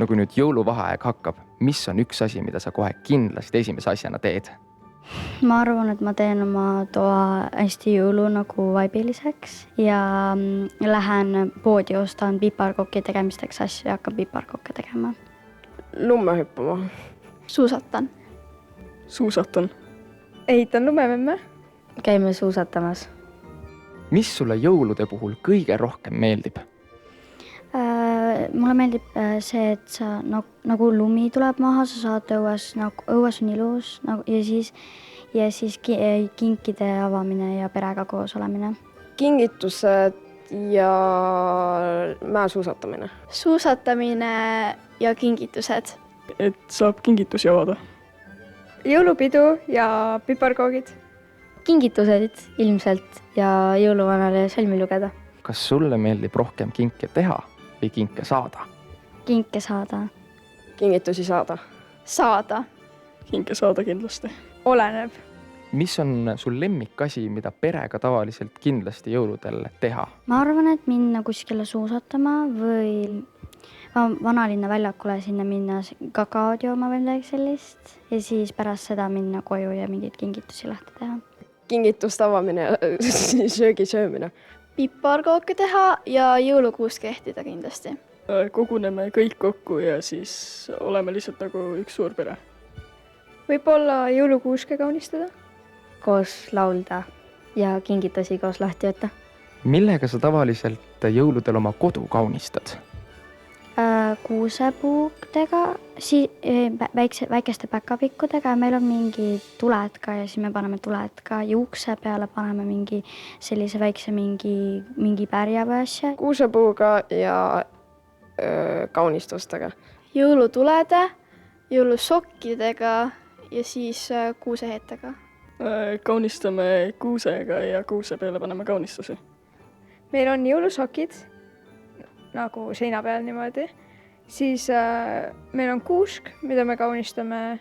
No kui nüüd jõuluvaheaeg hakkab, mis on üks asi, mida sa kohe kindlasti esimese asjana teed? Ma arvan, et ma teen oma toa hästi jõulu nagu vaibiliseks ja lähen poodi, ostan piparkooki tegemisteks asju ja hakkan piparkooke tegema. Lumme hüppama. Suusatan. Suusatan. Ehitan lumememme. Käime suusatamas. Mis sulle jõulude puhul kõige rohkem meeldib? Mulle meeldib see, et sa nagu lumi tuleb maha, sa saad õues, õues on ilus ja siis kinkide avamine ja perega koos olemine. Kingitused ja mäesuusatamine. Suusatamine ja kingitused. Et saab kingitusi avada. Jõulupidu ja piparkoogid. Kingitused ilmselt ja jõuluvanale sõlmi lugeda. Kas sulle meeldib rohkem kinke teha või kinke saada? Kinke saada. Kingitusi saada. Saada. Kinke saada kindlasti. Oleneb. Mis on sul lemmikasi, mida perega tavaliselt kindlasti jõuludel teha? Ma arvan, et minna kuskile suusatama või vanalinna väljakule sinna minna kakaod jooma või midagi sellist ja siis pärast seda minna koju ja mingeid kingitusi lahti teha. Kingituste avamine ja söögi söömine. Piparkooke teha ja jõulukuuske ehtida kindlasti. Koguneme kõik kokku ja siis oleme lihtsalt nagu üks suur pere. Võib-olla jõulukuuske kaunistada. Koos laulda ja kingitusi koos lahti võtta. Millega sa tavaliselt jõuludel oma kodu kaunistad? Kuusepuudega, väikeste päkapikkudega ja meil on mingi tuled ka ja siis me paneme tuled ka juukse peale, paneme mingi sellise väikse mingi pärja või asja. Kuusepuuga ja kaunistustega. Jõulutulede, jõulusokkidega ja siis kuuseheetega. Kaunistame kuusega ja kuuse peale paneme kaunistusi. Meil on jõulusokid, nagu seina peal niimoodi. Siis meil on kuusk, mida me kaunistame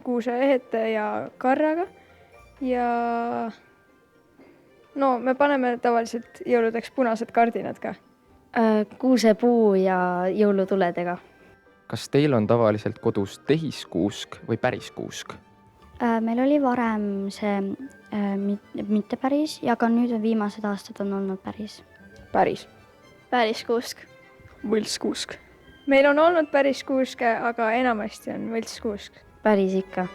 kuusehete ja karraga. Ja me paneme tavaliselt jõuludeks punased kardinad ka. Kuusepuu ja jõulutuledega. Kas teil on tavaliselt kodus tehiskuusk või päris kuusk? Meil oli varem see mitte päris ja ka nüüd viimased aastad on olnud päris. Päris. Päris kuusk. Võltskuusk. Meil on olnud päris kuuske, aga enamasti on võltskuusk. Päris ikka.